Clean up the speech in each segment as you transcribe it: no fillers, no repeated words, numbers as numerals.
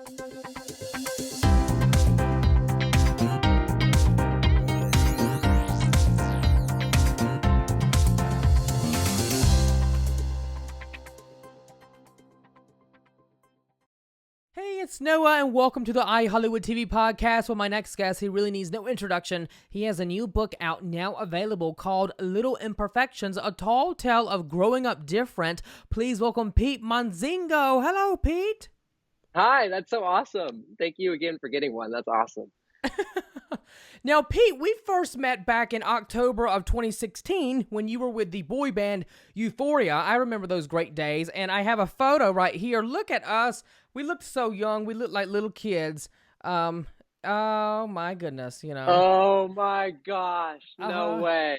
Hey, it's Noah, and welcome to the iHollywood TV podcast. With my next guest, he really needs no introduction. He has a new book out now available called Little Imperfections, a tall tale of growing up different. Please welcome Peet Montzingo. Hello, Pete. Hi, that's so awesome. Thank you again for getting one. That's awesome. Now, Pete, we first met back in October of 2016 when you were with the boy band Euphoria. I remember those great days, and I have a photo right here. Look at us. We looked so young. We looked like little kids. Oh my goodness, Oh my gosh. No Uh-huh. way.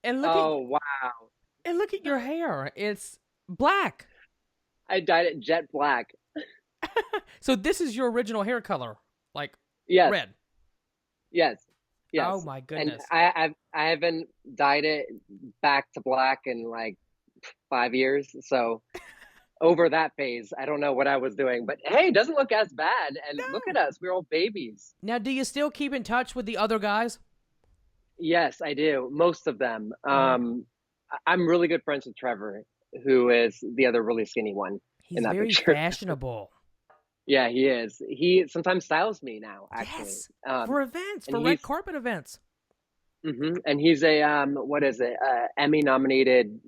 And Oh, wow. look at your hair. It's black. I dyed it jet black. So this is your original hair color, like Yes, red. yes, Oh yes. my And goodness. I haven't dyed it back to black in like 5 years. So over that phase, I don't know what I was doing. But hey, it doesn't look as bad. And look at No. us. We're all babies. Now, do you still keep in touch with the other guys? Yes, I do. Most of them. Uh-huh. I'm really good friends with Trevor, who is the other really skinny one in He's that very picture. fashionable. Yeah, he is. He sometimes styles me now, actually. Yes, for events, And for red carpet events. and he's a what is it? Emmy nominated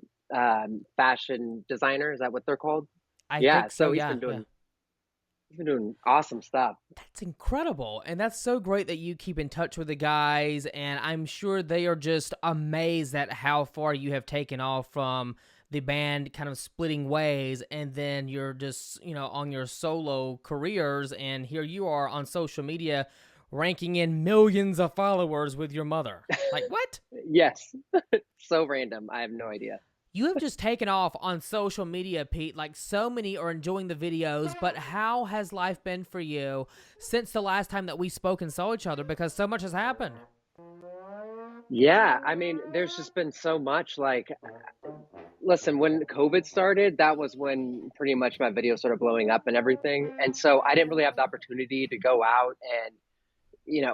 fashion designer. Is that what they're called? I Yeah. think so, So yeah. he's been doing awesome stuff. That's incredible. And that's so great that you keep in touch with the guys. And I'm sure they are just amazed at how far you have taken off from the band kind of splitting ways. And then you're just, on your solo careers. And here you are on social media ranking in millions of followers with your mother. Like, what? Yes. So random. I have no idea. You have just taken off on social media, Pete. Like, so many are enjoying the videos, but how has life been for you since the last time that we spoke and saw each other? Because so much has happened. Yeah, I mean, there's just been so much. Like, listen, when COVID started, that was when pretty much my videos started blowing up and everything. And so I didn't really have the opportunity to go out and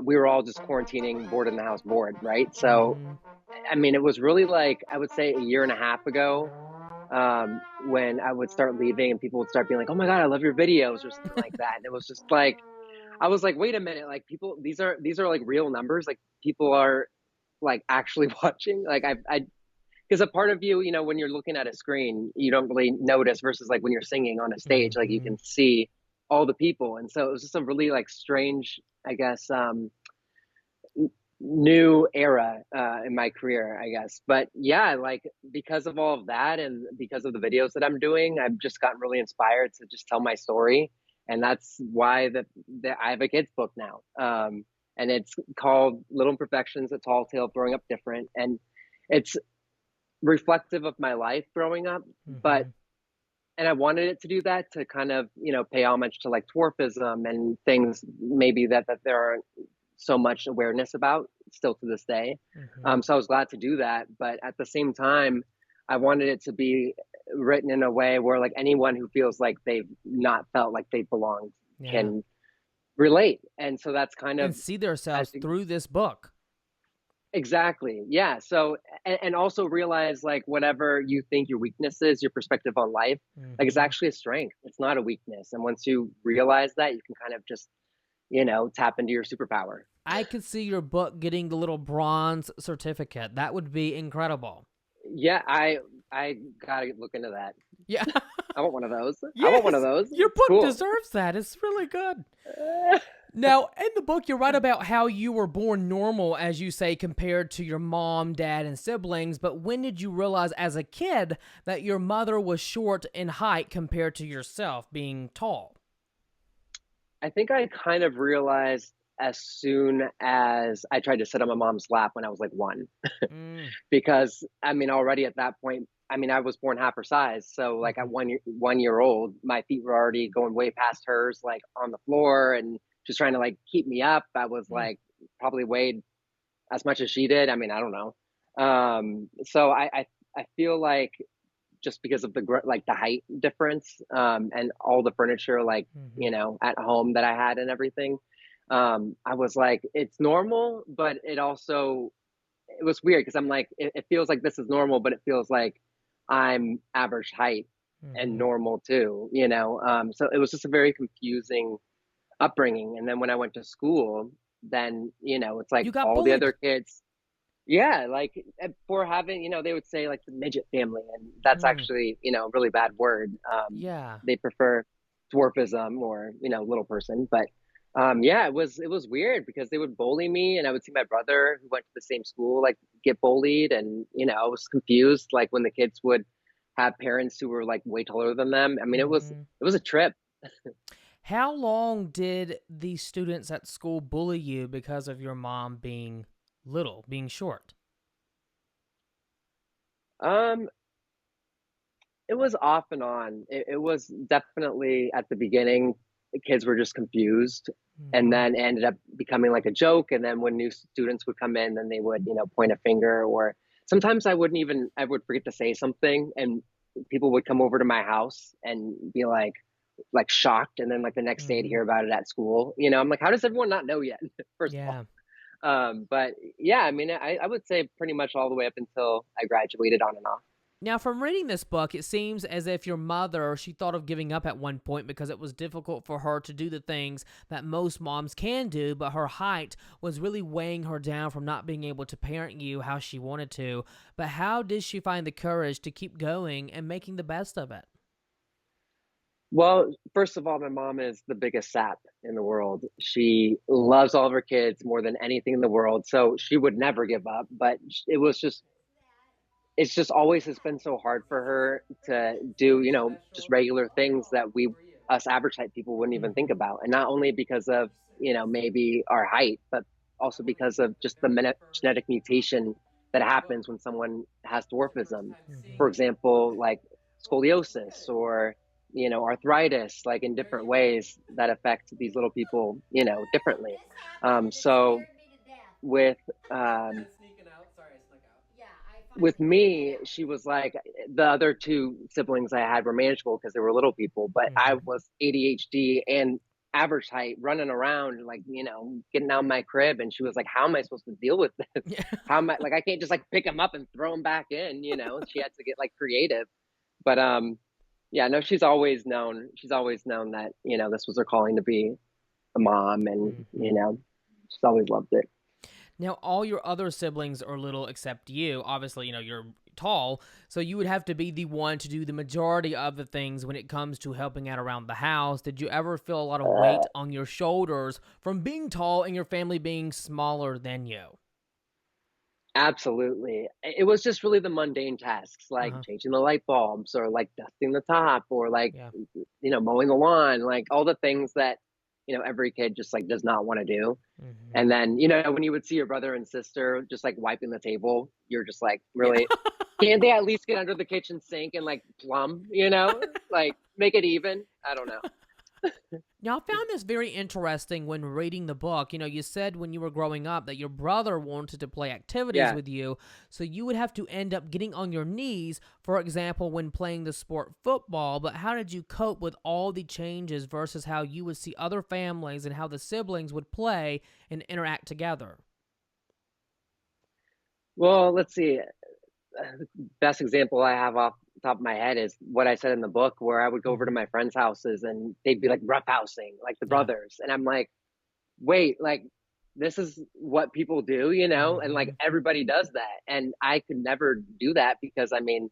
we were all just quarantining, bored in the house, bored, right? So, Mm-hmm. I mean, it was really like, I would say a year and a half ago, when I would start leaving and people would start being like, oh my God, I love your videos or something like that. And it was just like, I was like, wait a minute, like people, these are like real numbers. Like people are like actually watching. Like because a part of you, when you're looking at a screen, you don't really notice versus like when you're singing on a stage, like you Mm-hmm. can see all the people. And so it was just a really like strange, I guess, new era in my career, I guess. But yeah, like because of all of that and because of the videos that I'm doing, I've just gotten really inspired to just tell my story. And that's why that I have a kids book now. And it's called Little Imperfections, a tall tale of growing up different. And it's reflective of my life growing up, but Mm-hmm. and I wanted it to do that to kind of, pay homage to like dwarfism and things maybe that there are so much awareness about still to this day. Mm-hmm. So I was glad to do that. But at the same time, I wanted it to be written in a way where like anyone who feels like they've not felt like they belonged Yeah. can relate. And so that's kind And of, see I themselves think, through this book. exactly. Yeah. So, and also realize like whatever you think your weakness is, your perspective on life, like it's Mm-hmm. actually a strength. It's not a weakness. And once you realize that, you can kind of just, tap into your superpower. I could see your book getting the little bronze certificate. That would be incredible. Yeah. I gotta look into that. Yeah. I want one of those. I want one of Yes. those. Your It's book cool. deserves that. It's really good. Now, in the book, you write about how you were born normal, as you say, compared to your mom, dad, and siblings. But when did you realize as a kid that your mother was short in height compared to yourself being tall? I think I kind of realized as soon as I tried to sit on my mom's lap when I was like one, Mm, because I mean, already at that point, I mean, I was born half her size. So like at mhm, 1 year old, my feet were already going way past hers, like on the floor and just trying to like keep me up. I was mm, like probably weighed as much as she did. I mean, I don't know. So I feel like just because of like the height difference, and all the furniture, like, Hmm. at home that I had and everything. I was like, it's normal, but it was weird because I'm like, it feels like this is normal, but it feels like I'm average height and Hmm. normal too, so it was just a very confusing upbringing. And then when I went to school, then, it's like You got all the bullied. other kids, yeah, like, for having, they would say like the midget family, and that's Mm, actually, a really bad word. yeah. They prefer dwarfism, or, little person. But yeah, it was weird because they would bully me, and I would see my brother who went to the same school like get bullied, and I was confused like when the kids would have parents who were like way taller than them. I mean, Hmm. it was a trip. How long did the students at school bully you because of your mom being little, being short? Um, It was off and on. It was definitely at the beginning, the kids were just confused, and Hmm. then ended up becoming like a joke. And then when new students would come in, then they would, point a finger, or sometimes I would forget to say something, and people would come over to my house and be like shocked. And then like the next day to Hmm. hear about it at school. I'm like, how does everyone not know yet? First of all. Yeah. But yeah, I mean, I would say pretty much all the way up until I graduated, on and off. Now, from reading this book, it seems as if your mother, she thought of giving up at one point because it was difficult for her to do the things that most moms can do, but her height was really weighing her down from not being able to parent you how she wanted to. But how did she find the courage to keep going and making the best of it? Well, first of all, my mom is the biggest sap in the world. She loves all of her kids more than anything in the world. So she would never give up. But it's just always has been so hard for her to do, just regular things that us average height people wouldn't even think Hmm. about. And not only because of, maybe our height, but also because of just the genetic mutation that happens when someone has dwarfism. For Hmm. example, like scoliosis, or, arthritis, like in different ways that affect these little people, differently. So with, um, with me, she was like, the other two siblings I had were manageable because they were little people, but I Hmm. was ADHD and average height, running around, like, getting out of my crib. And she was like, how am I supposed to deal with this? Yeah. How am I, like, I can't just like pick them up and throw them back in, she had to get like creative. But yeah, no, she's always known that, this was her calling to be a mom. And, Hmm. she's always loved it. Now, all your other siblings are little except you. Obviously, you're tall, so you would have to be the one to do the majority of the things when it comes to helping out around the house. Did you ever feel a lot of weight on your shoulders from being tall and your family being smaller than you? Absolutely. It was just really the mundane tasks, Uh like huh. changing the light bulbs, or like dusting the top, or like, Yeah. mowing the lawn, like all the things that, every kid just like does not want to do. And Hmm. then, when you would see your brother and sister just like wiping the table, you're just like, Yeah. really? Can't they at least get under the kitchen sink and like plumb, like make it even? I don't know. Now, I found this very interesting when reading the book. You said when you were growing up that your brother wanted to play activities Yeah, with you, so you would have to end up getting on your knees, for example, when playing the sport football. But how did you cope with all the changes versus how you would see other families and how the siblings would play and interact together? well, let's see. The best example I have off the top of my head is what I said in the book, where I would go over to Hmm. my friends' houses and they'd be like roughhousing, like the Yeah. brothers. And I'm like, wait, like, this is what people do, and like Hmm. everybody does that. And I could never do that because, I mean,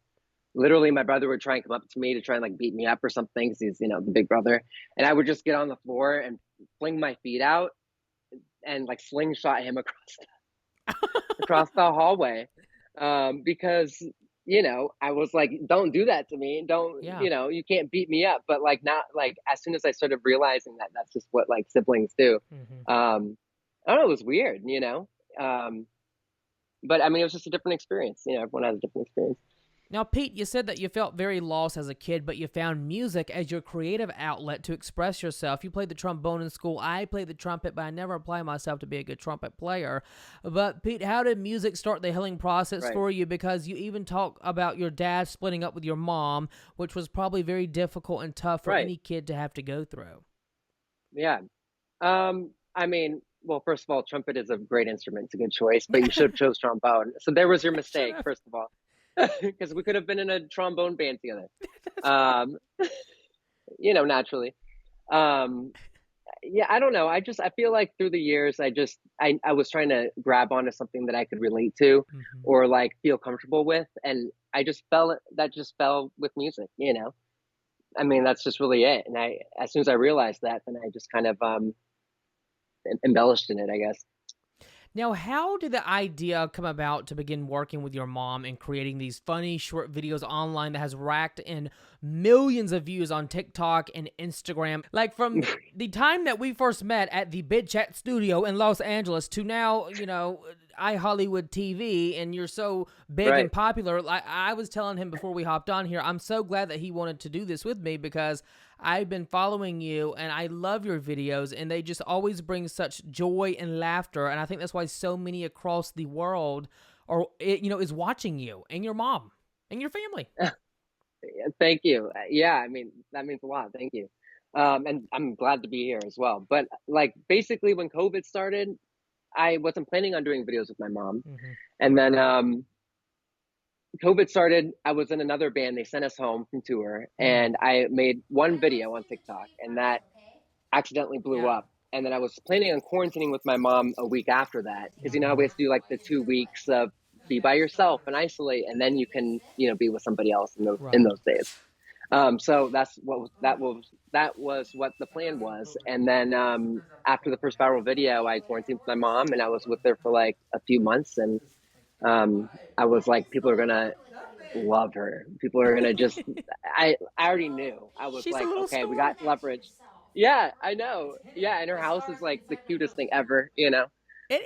literally my brother would try and come up to me to try and like beat me up or something, because he's, the big brother. And I would just get on the floor and fling my feet out and like slingshot him across the hallway, because I was like, don't do that to me, don't, Yeah. you can't beat me up. But like, not like, as soon as I started realizing that that's just what like siblings do, Hmm. I don't know, it was weird, but I mean, it was just a different experience. Everyone has a different experience. Now, Pete, you said that you felt very lost as a kid, but you found music as your creative outlet to express yourself. You played the trombone in school. I played the trumpet, but I never applied myself to be a good trumpet player. But, Pete, how did music start the healing process Right. for you? Because you even talk about your dad splitting up with your mom, which was probably very difficult and tough for Right. any kid to have to go through. Yeah. I mean, well, first of all, trumpet is a great instrument. It's a good choice, but you should have chose trombone. So there was your Should mistake, have. first of all, because we could have been in a trombone band together. Um, naturally. Um, yeah, I don't know. I feel like through the years, I was trying to grab onto something that I could relate to, Hmm. or like feel comfortable with, and that just fell with music. I mean, that's just really it. And as soon as I realized that, then I just kind of embellished in it, I guess. Now, how did the idea come about to begin working with your mom and creating these funny short videos online that has racked in millions of views on TikTok and Instagram? Like from the time that we first met at the Bid Chat studio in Los Angeles to now, iHollywood TV, and you're so big and Right. popular. Like I was telling him before we hopped on here, I'm so glad that he wanted to do this with me because I've been following you and I love your videos and they just always bring such joy and laughter. And I think that's why so many across the world is watching you and your mom and your family. Thank you. Yeah, I mean, that means a lot. Thank you. And I'm glad to be here as well. But like basically when COVID started, I wasn't planning on doing videos with my mom. Hmm. And then COVID started, I was in another band. They sent us home from tour Mm. and I made one video on TikTok and that accidentally blew Yeah. up. And then I was planning on quarantining with my mom a week after that. Because you know how we have to do like the 2 weeks of be by yourself and isolate, and then you can, be with somebody else in Right. those days. So that was what the plan was. And then after the first viral video, I quarantined with my mom, and I was with her for like a few months. And I was like, people are gonna love her. People are gonna just. I already knew. I was She's a like, little okay, we star. got leverage. Yeah, I know. Yeah, and her house is like the cutest thing ever. It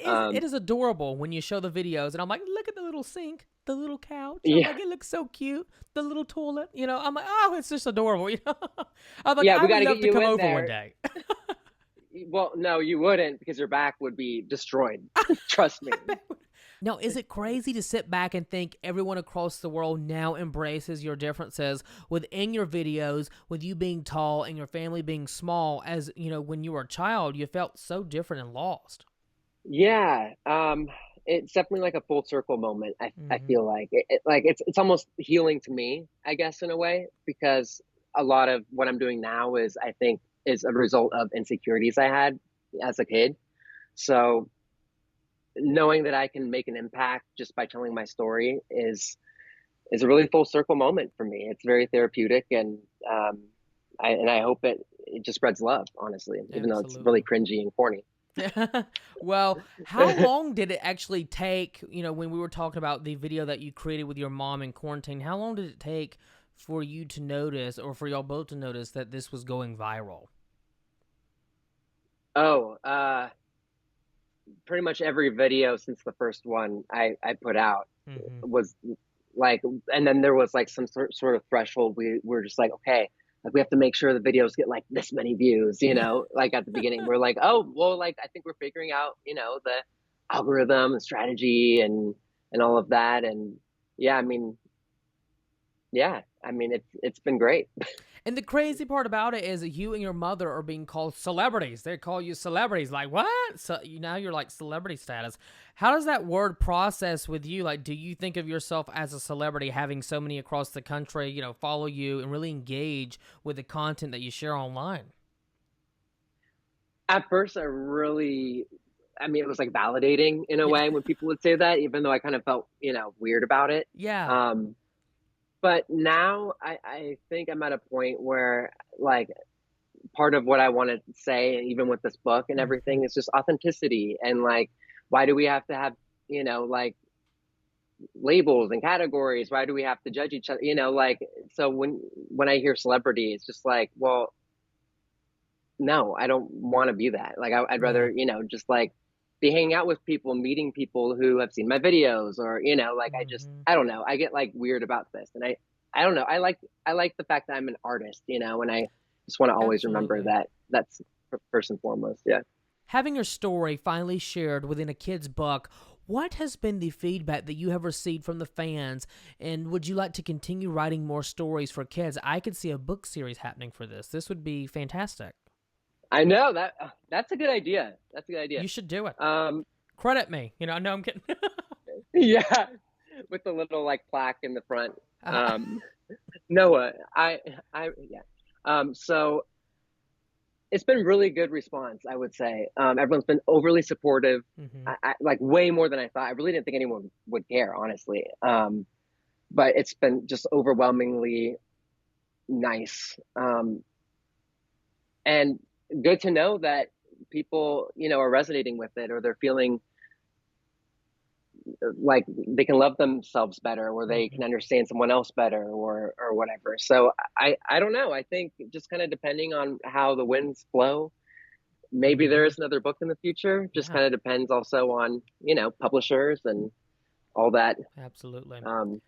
Um, is adorable when you show the videos, and I'm like, look at the little sink, the little couch. I'm yeah, like, it looks so cute. The little toilet, I'm like, oh, it's just adorable. I'm like, yeah, I we would got to love get to you come in over one there. day. Well, no, you wouldn't because your back would be destroyed. Trust me. Now, is it crazy to sit back and think everyone across the world now embraces your differences within your videos, with you being tall and your family being small? As when you were a child, you felt so different and lost. Yeah, it's definitely like a full circle moment. I Hmm. feel like it's almost healing to me, I guess, in a way, because a lot of what I'm doing now I think is a result of insecurities I had as a kid. So knowing that I can make an impact just by telling my story is a really full circle moment for me. It's very therapeutic, and I hope it just spreads love, honestly, even though it's really Absolutely. cringy and corny. Well, how long did it actually take, when we were talking about the video that you created with your mom in quarantine, how long did it take for you to notice, or for y'all both to notice, that this was going viral? Oh, pretty much every video since the first one I put out Hmm. was like, and then there was like some sort of threshold. We were just like, okay, like we have to make sure the videos get like this many views, like at the beginning, we're like, oh, well, like I think we're figuring out, the algorithm and strategy and all of that. And yeah, I mean, it's been great. And the crazy part about it is that you and your mother are being called celebrities. They call you celebrities. Like, what? So now you're like celebrity status. How does that word process with you? Like, do you think of yourself as a celebrity, having so many across the country, follow you and really engage with the content that you share online? At first, I mean, it was like validating in a Yeah. way when people would say that, even though I kind of felt, weird about it. Yeah. Um, but now I think I'm at a point where like part of what I want to say, even with this book and Hmm. everything, is just authenticity. And like, why do we have to have, like labels and categories? Why do we have to judge each other? Like, so when I hear celebrity, it's just like, well, no, I don't want to be that. Like, I'd Yeah. rather, just like be hanging out with people, meeting people who have seen my videos, or like Hmm. I don't know, I get like weird about this, and I don't know, I like the fact that I'm an artist, and I just want to always remember Absolutely. that that's first and foremost. Yeah. Having your story finally shared within a kid's book, what has been the feedback that you have received from the fans? And would you like to continue writing more stories for kids? I could see a book series happening for this. This would be fantastic. I know that that's a good idea. That's a good idea. You should do it. Um, Credit me. No, I'm kidding. yeah, with the little like plaque in the front. uh, Um, Noah, yeah. So it's been really good response, I would say. Everyone's been overly supportive, hmm like way more than I thought. I really didn't think anyone would care, honestly. But it's been just overwhelmingly nice, and good to know that people, are resonating with it, or they're feeling like they can love themselves better, or they hmm can understand someone else better, or whatever. So I don't know. I think just kind of depending on how the winds blow, maybe there hmm is another book in the future. Just Yeah, kind of depends also on, publishers and all absolutely. um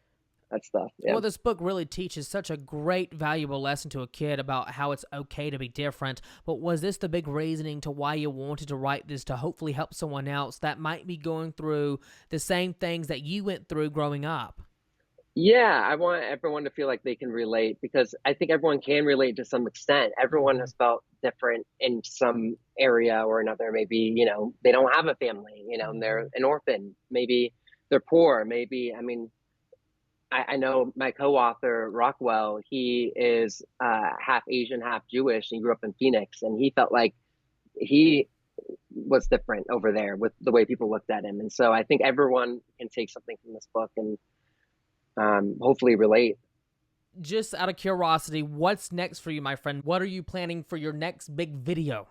that stuff. Yeah. Well, this book really teaches such a great, valuable lesson to a kid about how it's okay to be different. But was this the big reasoning to why you wanted to write this, to hopefully help someone else that might be going through the same things that you went through growing up? Yeah, I want everyone to feel like they can relate, because I think everyone can relate to some extent. Everyone Hmm has felt different in some area or another. Maybe, they don't have a family, and they're hmm an orphan. Maybe they're poor. Maybe, I mean, I know my co-author Rockwell. He is half Asian, half Jewish, and he grew up in Phoenix, and he felt like he was different over there with the way people looked at him. And so I think everyone can take something from this book and hopefully relate. Just out of curiosity, what's next for you, my friend? What are you planning for your next big video?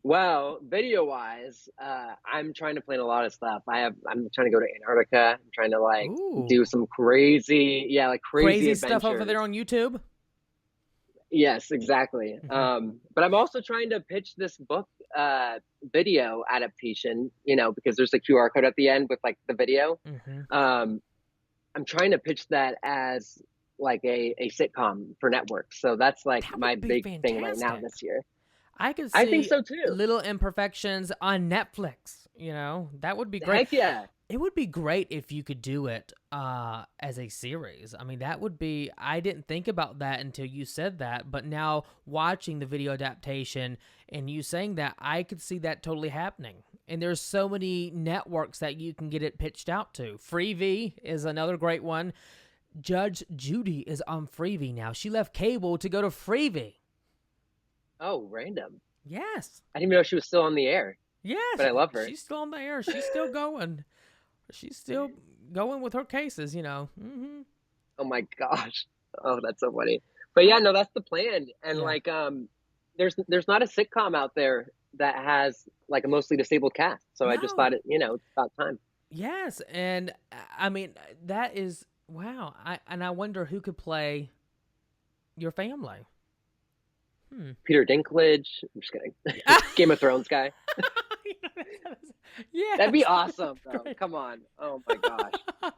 Well, video wise, I'm trying to plan a lot of stuff. I'm trying to go to Antarctica. I'm trying to like do Ooh, some crazy, yeah, like crazy crazy stuff over there adventures. on YouTube? Yes, exactly. Hmm But I'm also trying to pitch this book video adaptation, because there's a QR code at the end with like the video. hmm Um, I'm trying to pitch that as like a sitcom for networks. So that's like That my would be big thing right now fantastic. this year. I could I think see so too. Little Imperfections on Netflix. That would be great. Heck yeah. It would be great if you could do it as a series. I mean, that would be. I didn't think about that until you said that, but now watching the video adaptation and you saying that, I could see that totally happening. And there's so many networks that you can get it pitched out to. Freevee is another great one. Judge Judy is on Freevee now. She left cable to go to Freevee. Oh, random. Yes. I didn't even know she was still on the air, Yes, but I love her. she's still on the air. She's still going. She's still going with her cases. Oh my gosh. Oh, that's so funny. But yeah, I no, that's the plan. And yeah. like there's not a sitcom out there that has like a mostly disabled cast. So I just thought No. it's about time. Yes, and I mean that is wow. I wonder who could play your family. Hmm. Peter Dinklage. I'm just kidding. Yeah. Game of Thrones guy. That'd be Yes, that would awesome be though. great. Come on. Oh my gosh.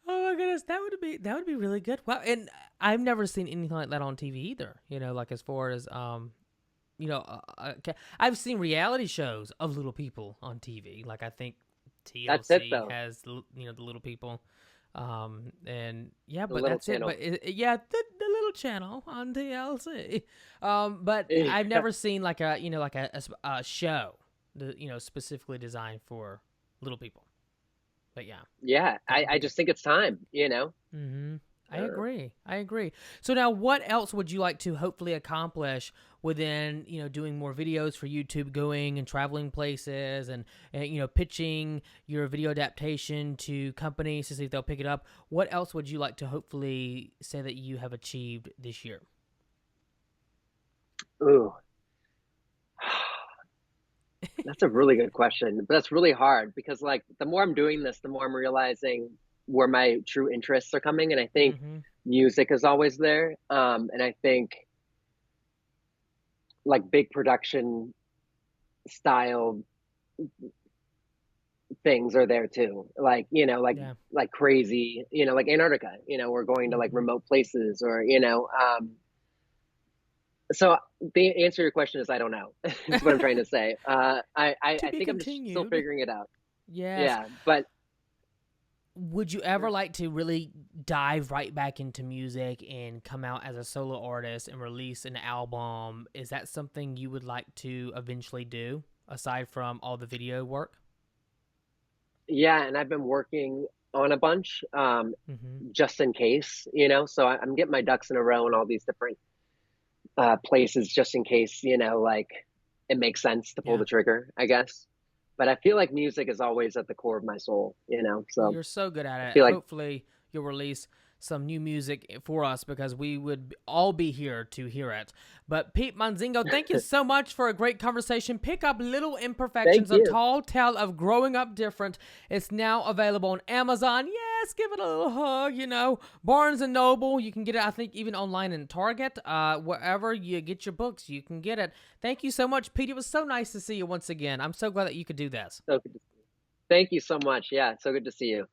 Oh my goodness, that would be really good. Wow, and I've never seen anything like that on TV either. Like as far as I've seen reality shows of little people on TV. Like I think That's it TLC though. has the little people, and yeah, The but little that's it. channel. But yeah, the little channel on TLC. But I've Yeah. never seen like a show, specifically designed for little people. But yeah, Yeah. that would be I good. just think it's time. Mm-hmm. I Uh, agree. I agree. So now, what else would you like to hopefully accomplish within doing more videos for YouTube, going and traveling places, and pitching your video adaptation to companies to see if they'll pick it up? What else would you like to hopefully say that you have achieved this year? ooh. That's a really good question, but that's really hard because like the more I'm doing this, the more I'm realizing where my true interests are coming. And I think Mm-hmm. music is always there. And I think like big production style things are there too. Like, Yeah. like crazy, like Antarctica, we're going to like Hmm. remote places or, so the answer to your question is I don't know. Is what I'm trying to say. To I be think I'm just still continued. figuring it out. Yes. Yeah, but Would you ever like to really dive right back into music and come out as a solo artist and release an album? Is that something you would like to eventually do aside from all the video work? yeah, and I've been working on a bunch, Hmm. just in case, so I'm getting my ducks in a row in all these different places just in case, like it makes sense to pull Yeah. the trigger, I guess. But I feel like music is always at the core of my soul, Well, so you're so good at I it. feel like, Hopefully, you'll release some new music for us because we would all be here to hear it. But Pete Monzingo, thank you so much for a great conversation. Pick up Little thank Imperfections, a you. tall tale of growing up different. It's now available on Amazon. Yes, give it a little hug, Barnes and Noble, you can get it, I think, even online in Target. Wherever you get your books, you can get it. Thank you so much, Pete. It was so nice to see you once again. I'm so glad that you could do this. So good to see you. Thank you so much. Yeah, it's so good to see you.